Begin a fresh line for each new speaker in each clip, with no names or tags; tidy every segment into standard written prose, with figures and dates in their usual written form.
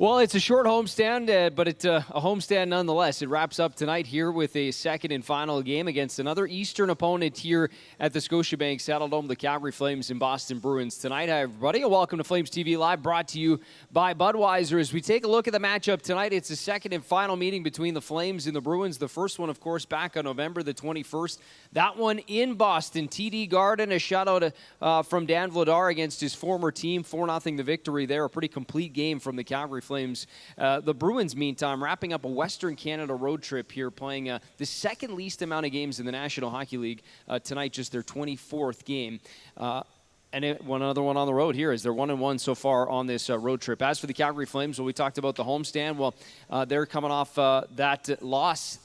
Well, it's a short homestand, but it's a homestand nonetheless. It wraps up tonight here with a second and final game against another Eastern opponent here at the Scotiabank Saddledome, the Calgary Flames and Boston Bruins. Tonight, hi, everybody, and welcome to Flames TV Live, brought to you by Budweiser. As we take a look at the matchup tonight, it's the second and final meeting between the Flames and the Bruins. The first one, of course, back on November the 21st. That one in Boston, TD Garden, a shutout from Dan Vladar against his former team, 4-0 the victory there. A pretty complete game from the Calgary Flames. The Bruins, meantime, wrapping up a Western Canada road trip here, playing the second least amount of games in the National Hockey League. Tonight, just their 24th game. And one other one on the road here, is they're 1-1 so far on this road trip. As for the Calgary Flames, well, we talked about the homestand. Well, they're coming off that loss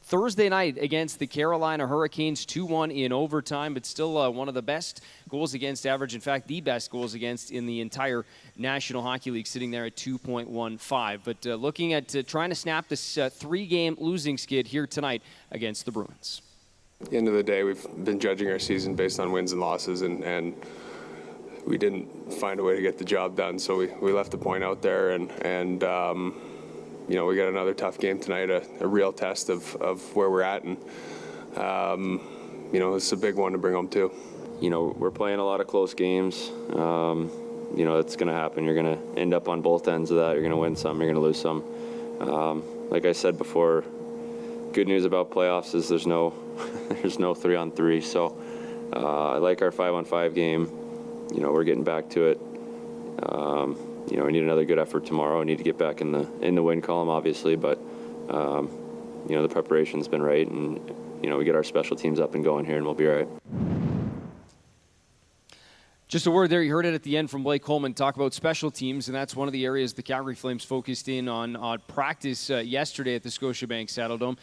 Thursday night against the Carolina Hurricanes, 2-1 in overtime, but still one of the best goals against average. In fact, the best goals against in the entire National Hockey League, sitting there at 2.15. But looking at trying to snap this three-game losing skid here tonight against the Bruins.
At the end of the day, we've been judging our season based on wins and losses, and we didn't find a way to get the job done, so we left the point out there, and you know, we got another tough game tonight, a real test of where we're at, and you know, it's a big one to bring home too.
You know, we're playing a lot of close games. You know, it's going to happen. You're going to end up on both ends of that. You're going to win some, you're going to lose some. Like I said before, good news about playoffs is there's no 3-on-3. So I like our 5-on-5 game. You know, we're getting back to it. You know, we need another good effort tomorrow. We need to get back in the win column, obviously, but you know, the preparation's been right, and you know, we get our special teams up and going here, and we'll be all right.
Just a word there, you heard it at the end from Blake Coleman talk about special teams, and that's one of the areas the Calgary Flames focused in on practice yesterday at the Scotiabank Saddledome.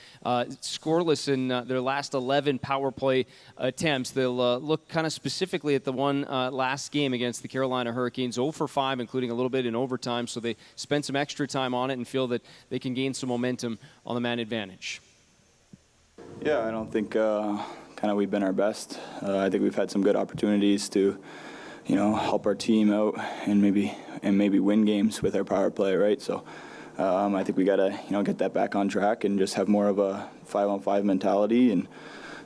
Scoreless in their last 11 power play attempts. They'll look kind of specifically at the one last game against the Carolina Hurricanes, 0 for 5, including a little bit in overtime, so they spent some extra time on it and feel that they can gain some momentum on the man advantage.
Yeah, I don't think we've been our best. I think we've had some good opportunities to, you know, help our team out and maybe win games with our power play, right? So I think we gotta, you know, get that back on track and just have more of a 5-on-5 mentality, and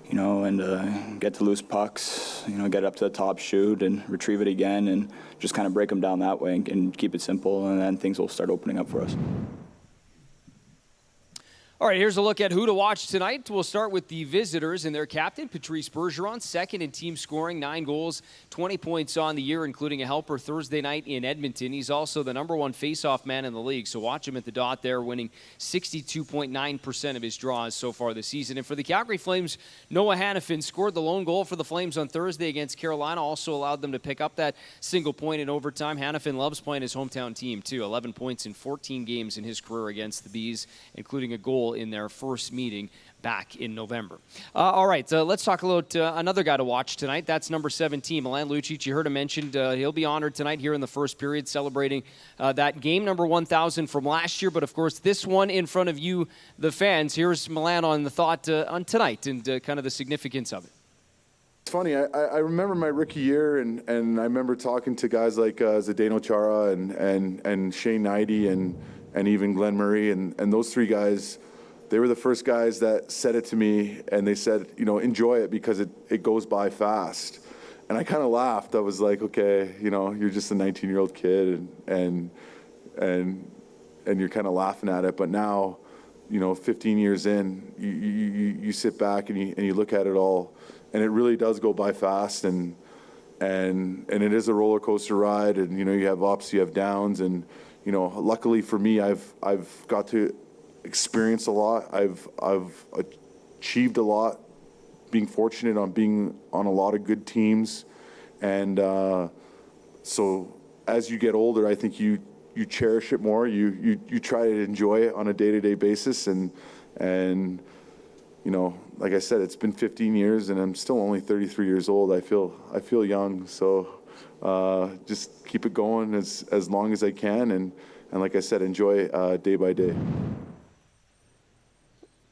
you know, and get to loose pucks, you know, get up to the top, shoot, and retrieve it again, and just kind of break them down that way and keep it simple, and then things will start opening up for us.
All right, here's a look at who to watch tonight. We'll start with the visitors and their captain, Patrice Bergeron, second in team scoring, 9 goals, 20 points on the year, including a helper Thursday night in Edmonton. He's also the #1 faceoff man in the league, so watch him at the dot there, winning 62.9% of his draws so far this season. And for the Calgary Flames, Noah Hanifin scored the lone goal for the Flames on Thursday against Carolina, also allowed them to pick up that single point in overtime. Hanifin loves playing his hometown team, too. 11 points in 14 games in his career against the Bees, including a goal in their first meeting back in November. All right, let's talk about another guy to watch tonight. That's number 17, Milan Lucic. You heard him mentioned. He'll be honored tonight here in the first period, celebrating that game number 1,000 from last year. But, of course, this one in front of you, the fans. Here's Milan on the thought on tonight and kind of the significance of it.
It's funny, I remember my rookie year, and I remember talking to guys like Zdeno Chara and Shane Knighty and even Glenn Murray, and those three guys. They were the first guys that said it to me, and they said, you know, enjoy it because it goes by fast. And I kind of laughed. I was like, okay, you know, you're just a 19-year-old kid, and you're kind of laughing at it. But now, you know, 15 years in, you sit back and you look at it all, and it really does go by fast. And it is a roller coaster ride, and you know, you have ups, you have downs, and you know, luckily for me, I've got to experienced a lot. I've achieved a lot, being fortunate on being on a lot of good teams, and so as you get older, I think you cherish it more. You try to enjoy it on a day-to-day basis, and you know, like I said, it's been 15 years, and I'm still only 33 years old. I feel young, so just keep it going as long as I can, and like I said, enjoy day by day.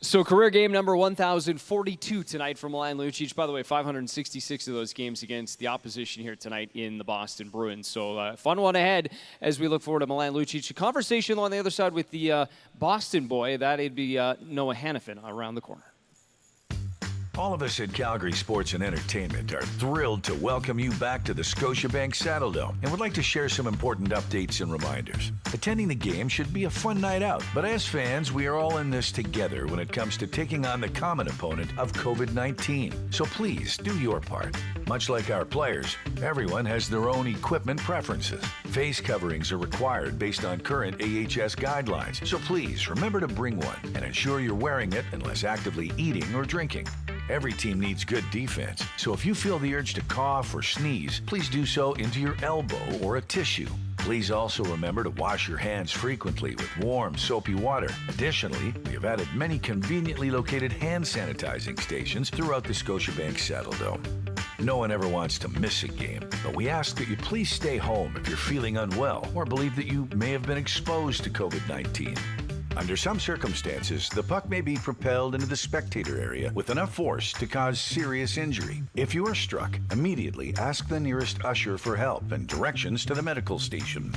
So career game number 1,042 tonight for Milan Lucic. By the way, 566 of those games against the opposition here tonight in the Boston Bruins. So fun one ahead as we look forward to Milan Lucic. A conversation on the other side with the Boston boy. That'd be Noah Hanifin around the corner.
All of us at Calgary Sports and Entertainment are thrilled to welcome you back to the Scotiabank Saddledome and would like to share some important updates and reminders. Attending the game should be a fun night out, but as fans, we are all in this together when it comes to taking on the common opponent of COVID-19. So please do your part. Much like our players, everyone has their own equipment preferences. Face coverings are required based on current AHS guidelines, so please remember to bring one and ensure you're wearing it unless actively eating or drinking. Every team needs good defense, so if you feel the urge to cough or sneeze, please do so into your elbow or a tissue. Please also remember to wash your hands frequently with warm, soapy water. Additionally, we have added many conveniently located hand sanitizing stations throughout the Scotiabank Saddledome. No one ever wants to miss a game, but we ask that you please stay home if you're feeling unwell or believe that you may have been exposed to COVID-19. Under some circumstances, the puck may be propelled into the spectator area with enough force to cause serious injury. If you are struck, immediately ask the nearest usher for help and directions to the medical station.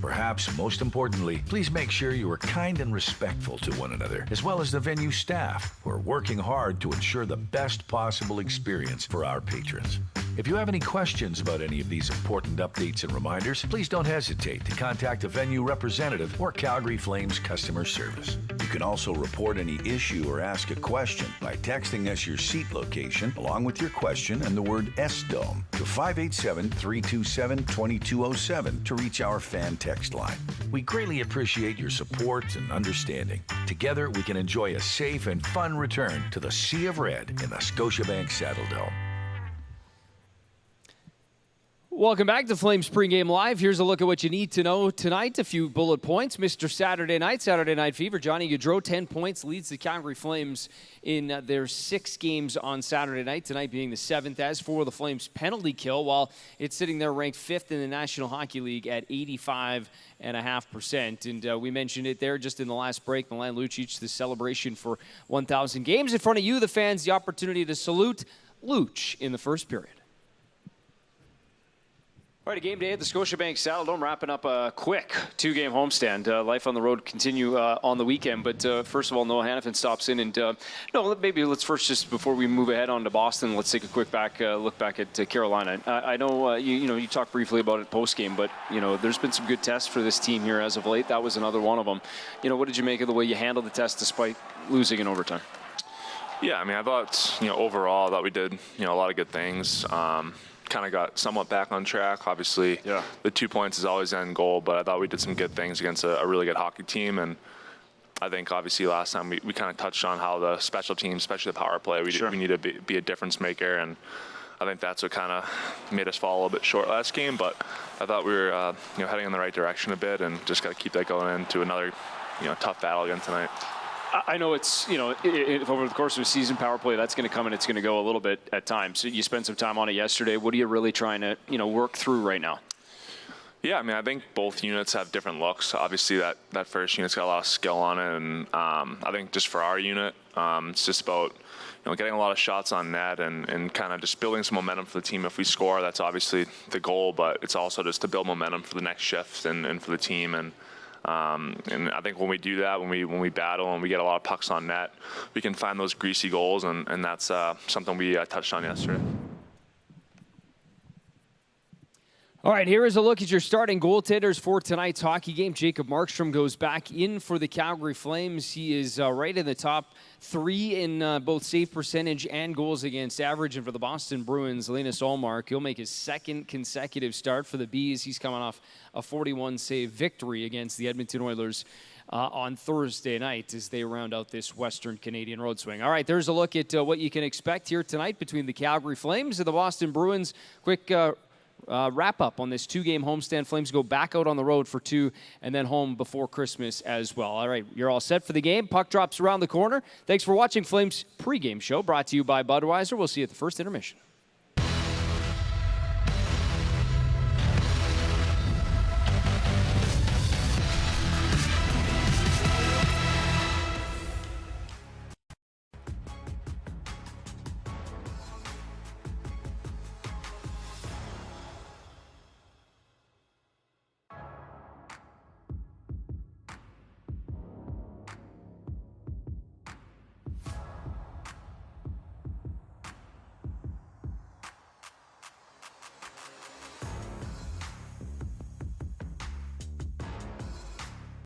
Perhaps most importantly, please make sure you are kind and respectful to one another, as well as the venue staff, who are working hard to ensure the best possible experience for our patrons. If you have any questions about any of these important updates and reminders, please don't hesitate to contact a venue representative or Calgary Flames customer service. You can also report any issue or ask a question by texting us your seat location along with your question and the word SDOME to 587-327-2207 to reach our fan text line. We greatly appreciate your support and understanding. Together, we can enjoy a safe and fun return to the Sea of Red in the Scotiabank Saddledome.
Welcome back to Flames Pregame Live. Here's a look at what you need to know tonight. A few bullet points. Mr. Saturday Night Fever, Johnny Gaudreau, 10 points, leads the Calgary Flames in their 6 games on Saturday night, tonight being the 7th. As for the Flames penalty kill, while it's sitting there ranked 5th in the National Hockey League at 85.5%. And we mentioned it there just in the last break. Milan Lucic, the celebration for 1,000 games. In front of you, the fans, the opportunity to salute Luch in the first period. All right, a game day at the Scotiabank Saddledome, wrapping up a quick 2-game homestand. Life on the road continue on the weekend, but first of all, Noah Hanifin stops in, and maybe let's first, just before we move ahead on to Boston, let's take a quick look back at Carolina. I know you talked briefly about it post game, but there's been some good tests for this team here as of late. That was another one of them. What did you make of the way you handled the test despite losing in overtime?
Yeah, I mean, I thought overall that we did a lot of good things. Kind of got somewhat back on track. Obviously, the 2 points is always end goal, but I thought we did some good things against a really good hockey team. And I think obviously last time we kind of touched on how the special teams, especially the power play, we need to be a difference maker. And I think that's what kind of made us fall a little bit short last game. But I thought we were heading in the right direction a bit, and just got to keep that going into another tough battle again tonight.
I know it's, over the course of a season, power play, that's going to come and it's going to go a little bit at times. So you spent some time on it yesterday. What are you really trying to, work through right now?
Yeah, I mean, I think both units have different looks. Obviously, that first unit's got a lot of skill on it. And I think just for our unit, it's just about, getting a lot of shots on net and kind of just building some momentum for the team. If we score, that's obviously the goal, but it's also just to build momentum for the next shift and for the team. And I think when we do that, when we battle and we get a lot of pucks on net, we can find those greasy goals, and that's something we touched on yesterday.
All right, here is a look at your starting goaltenders for tonight's hockey game. Jacob Markstrom goes back in for the Calgary Flames. He is right in the top 3 in both save percentage and goals against average. And for the Boston Bruins, Linus Ullmark, he'll make his 2nd consecutive start for the Bees. He's coming off a 41-save victory against the Edmonton Oilers on Thursday night as they round out this Western Canadian road swing. All right, there's a look at what you can expect here tonight between the Calgary Flames and the Boston Bruins. Quick wrap up on this 2-game homestand. Flames go back out on the road for 2 and then home before Christmas as well. All right, you're all set for the game. Puck drops around the corner. Thanks for watching Flames pregame show brought to you by Budweiser. We'll see you at the first intermission.